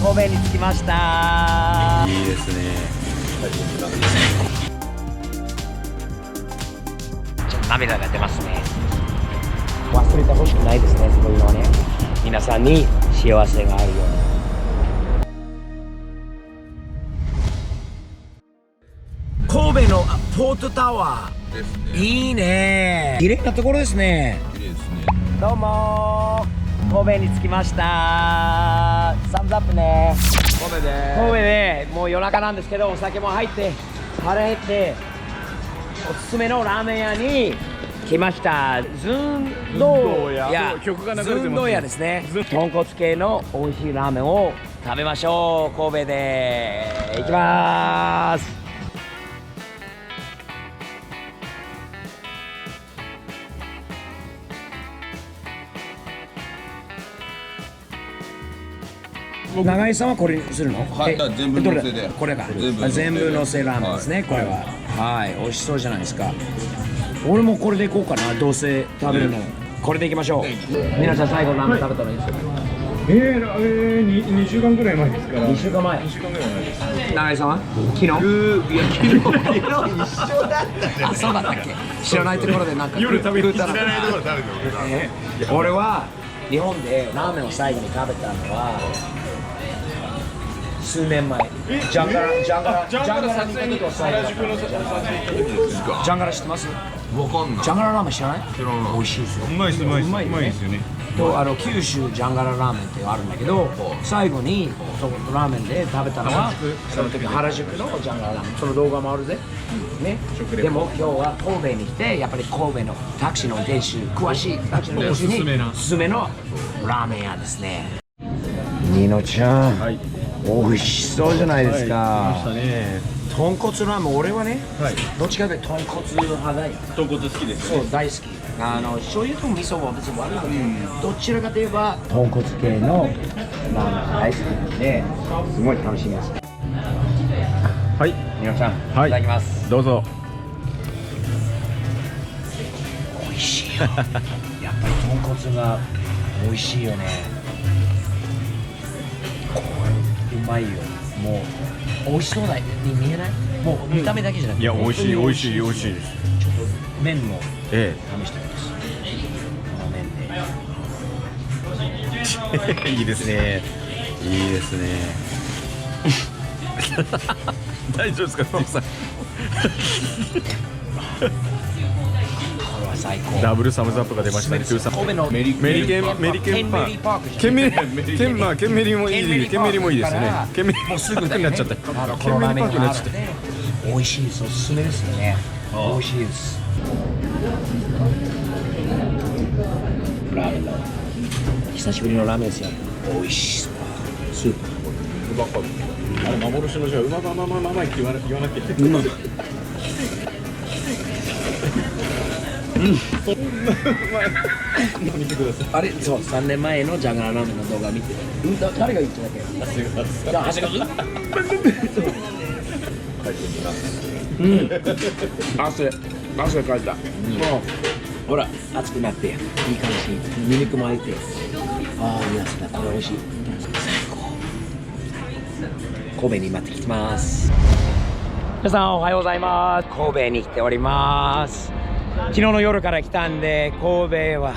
神戸に着きました。いいですね。ちょっと涙が出ますね。忘れてほしくないですね、そういうのはね。皆さんに幸せがあるように。神戸のポートタワーですね。いいね。綺麗なところですね。いいですね。どうも神戸に着きました。サムズアップね。神戸で神戸でもう夜中なんですけど、お酒も入って腹減っておすすめのラーメン屋に来ました。ずんどうや、曲が流れてますね。ずんどうやですね。豚骨系の美味しいラーメンを食べましょう。神戸で行きます。長井さんはこれにするの？はい、全部乗せで。これが全全部乗せラーメンですね、これは。はい、美味しそうじゃないですか。俺もこれでいこうかな、どうせ食べるの。これでいきましょう。皆さん最後ラーメン食べたのいいですか？2週間ぐらい前ですから。 ？2週間前。2週間ぐらい前です。長井さんは昨日？いや、昨日一緒だった。あ、そうだったっけ？知らないところでなんか夜食べに食ったら。知らないところで食べてる。俺は日本でラーメンを最後に食べたのは数年前。ジャンガラに行った時は最後だった。ジャンガラ知ってます？わかんない。ジャンガララーメン知らない？知らない。美味しいですよ。うまいです、うまいです、うまうまいよねいですよね。と九州ジャンガララーメンってあるんだけど、最後にそのラーメンで食べたのはその時原宿のジャンガララーメン。その動画もあるぜ、ね。でも今日は神戸に来て、やっぱり神戸のタクシーの運転手、詳しいタクシーの運転手におすすめのラーメン屋ですね。ニノちゃん、はい。美味しそうじゃないですか。来ましたね。豚骨ラーメン、俺はね、はい。どっちかというと豚骨派だよ。豚骨好きですそう、大好き。醤油と味噌は別に悪いけど、どちらかといえば豚骨系のラーメンが大好きなので、すごい楽しみです。はい。ニノちゃん、はいいただきます。どうぞ。美味しいよ。やっぱり豚骨が美味しいよね。これうまいよ。もう美味しそうだに見えない？もう見た目だけじゃなくて、いや、美味しい、美味しい、美味しいです。ちょっと麺もえ試してみます。この麺で。え。いいですね。いいですね。大丈夫ですか、トムさん。これは最高。ダブルサムズアップが出ましたね。トゥーさん。神戸のメリケンパン。ケンメリもいい。ケンメリもいいですね。ケンメリもうすぐになっちゃった。こケンメリパーのラーメンクになっちゃった。があるので美味しいです。おすすめですよね。美味しいです。ラーメンだ。久しぶりのラーメンですよ。美味しそう。スープ。あれ幻のじゃあうまいって言わなきゃ。見てください。あれ、そう、3年前のジャンガララーメンの動画見て、誰が言ってたっけ？じゃあ、長谷川汗かいた。もう、ほら、熱くなって、いい感じに、ニンニクも入って、ああ、いいですね、これ美味しい。最高。神戸に待ってきてます。皆さん、おはようございます。神戸に来ております。昨日の夜から来たんで、神戸は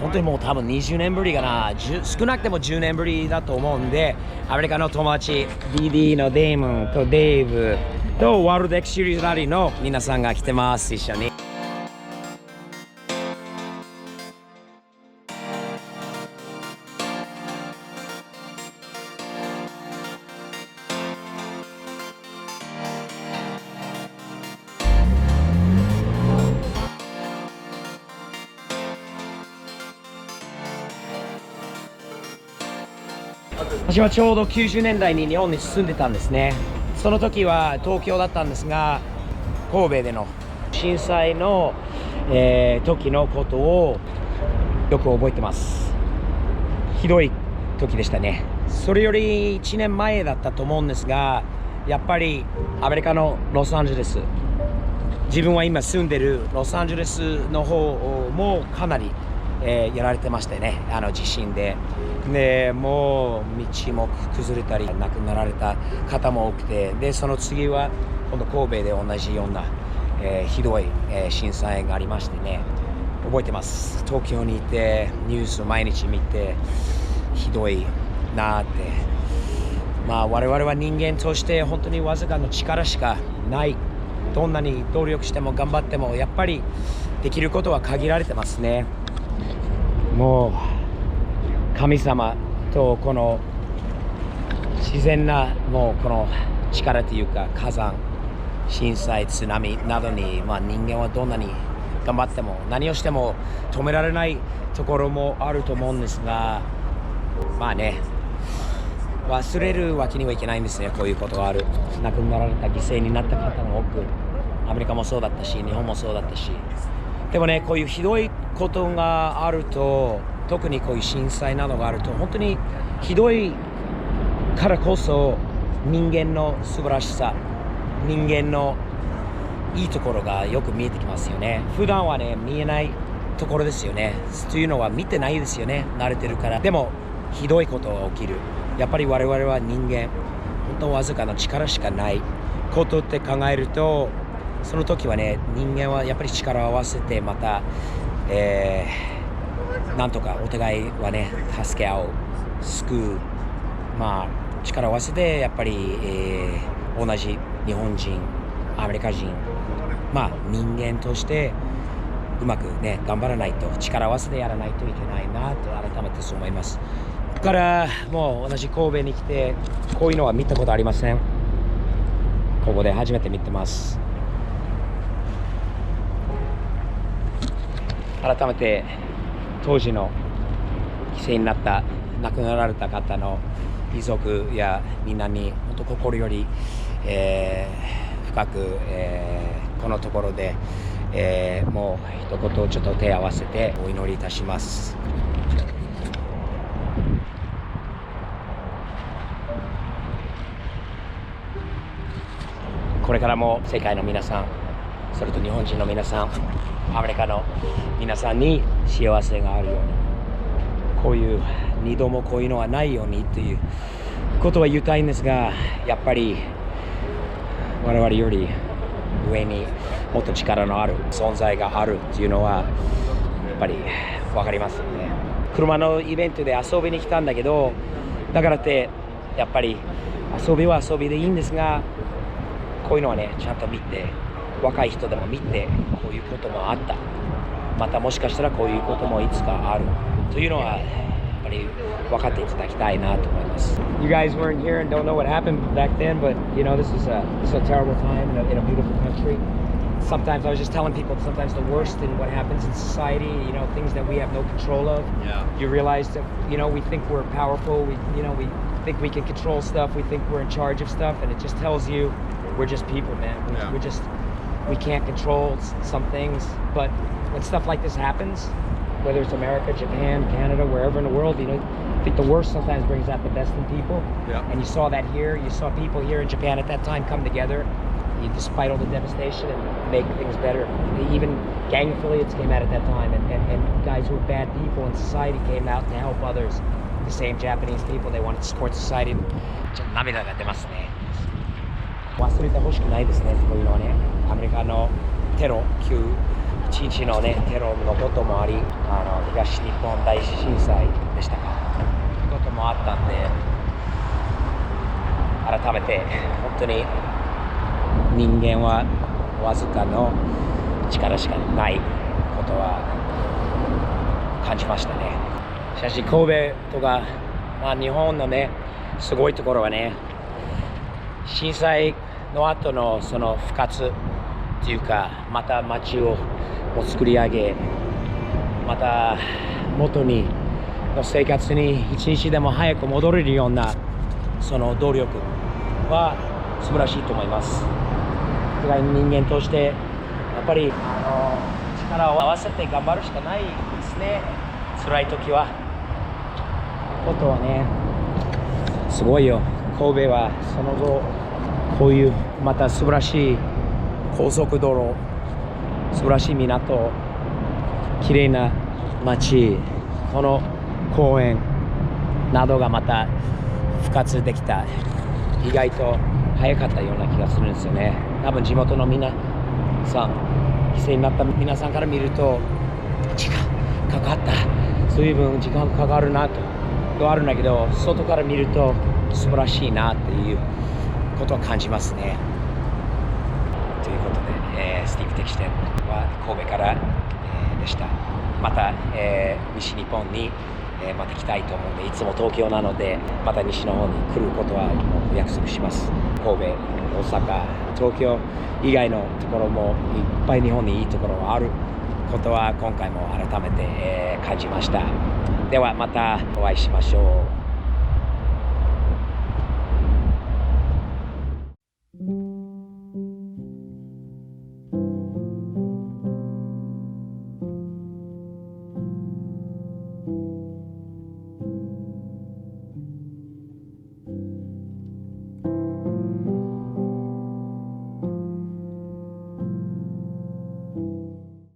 本当にもう多分20年ぶりかな、少なくても10年ぶりだと思うんで、アメリカの友達 DD のデイモンとデイブとワールドエクシリーズラリーの皆さんが来てます。一緒に私はちょうど90年代に日本に住んでたんですね。その時は東京だったんですが、神戸での震災の、時のことをよく覚えてます。ひどい時でしたね。それより1年前だったと思うんですが、やっぱりアメリカのロサンゼルス、自分は今住んでるロサンゼルスの方もかなり、やられてましてね、地震で。でもう道も崩れたり亡くなられた方も多くて、でその次は今度神戸で同じような、ひどい、震災がありましてね、覚えてます。東京にいてニュースを毎日見てひどいなって。まあ我々は人間として本当にわずかの力しかない。どんなに努力しても頑張ってもやっぱりできることは限られてますね。もう神様とこの自然なもうこの力というか、火山、震災、津波などに、まあ、人間はどんなに頑張っても何をしても止められないところもあると思うんですが、まあね、忘れるわけにはいけないんですね。こういうことがある。亡くなられた、犠牲になった方も多く、アメリカもそうだったし日本もそうだったし、でもね、こういうひどいことがあると、特にこういう震災などがあると、本当にひどいからこそ人間の素晴らしさ、人間のいいところがよく見えてきますよね。普段はね見えないところですよね。というのは見てないですよね、慣れてるから。でもひどいことが起きる。やっぱり我々は人間、本当わずかの力しかないことって考えると、その時はね、人間はやっぱり力を合わせて、また、なんとかお互いはね助け合う、救う、まあ力を合わせてやっぱり、同じ日本人、アメリカ人、まあ人間としてうまくね頑張らないと、力を合わせてやらないといけないなと改めてそう思います。だからもう同じ神戸に来てこういうのは見たことありません。ここで初めて見てます。改めて当時の犠牲になった、亡くなられた方の遺族やみんなに本当心より、深く、このところで、もう一言ちょっと手を合わせてお祈りいたします。これからも世界の皆さん、それと日本人の皆さん、アメリカの皆さんに幸せがあるように、こういう二度もこういうのはないようにということは言いたいんですが、やっぱり我々より上にもっと力のある存在があるっていうのはやっぱり分かりますよね。車のイベントで遊びに来たんだけど、だからってやっぱり遊びは遊びでいいんですが、こういうのはねちゃんと見て、若い人でも見て、こういうこともあった、またもしかしたらこういうこともいつかあるというのはやっぱり分かっていただきたいなと思います。You guys weren't here and don't know what happened back then, but you know this is a terrible time in a beautiful country. Sometimes I was just telling people, sometimes the worst in what happens in society, you know, things that we have no control of. Yeah. You realize that, you know, we think we're powerful, we think we can control stuff, we think we're in charge of stuff, and it just tells you we're just people, man. We can't control some things, but when stuff like this happens, whether it's America, Japan, Canada, wherever in the world, you know, I think the worst sometimes brings out the best in people. Yeah. And you saw that here. You saw people here in Japan at that time come together, despite all the devastation, and make things better. Even gang affiliates came out at that time, and guys who were bad people in society came out to help others. The same Japanese people, they wanted to support society. ちょっと涙が出ますね。忘れてほしくないですね、こういうのはね。アメリカのテロ、9.11のね、テロのこともあり、東日本大震災でしたか、ということもあったんで、改めて本当に人間はわずかの力しかないことは感じましたね。しかし神戸とか、まあ、日本のねすごいところはね、震災の後のその復活っていうか、また街を作り上げ、また元にの生活に一日でも早く戻れるようなその努力は素晴らしいと思います。お互い人間としてやっぱり力を合わせて頑張るしかないですね。辛い時はことはね、すごいよ。神戸はその後こういうまた素晴らしい高速道路、素晴らしい港、綺麗な街、この公園、などがまた復活できた。意外と早かったような気がするんですよね。多分地元の皆さん、犠牲になった皆さんから見ると時間かかった、随分時間かかるなとあるんだけど、外から見ると素晴らしいなっていうことを感じますね。ということで、スティーブ的視点は神戸から、でした。また、西日本に、また来たいと思うんで、いつも東京なのでまた西の方に来ることは約束します。神戸、大阪、東京以外のところもいっぱい日本にいいところがあることは今回も改めて、感じました。ではまたお会いしましょう。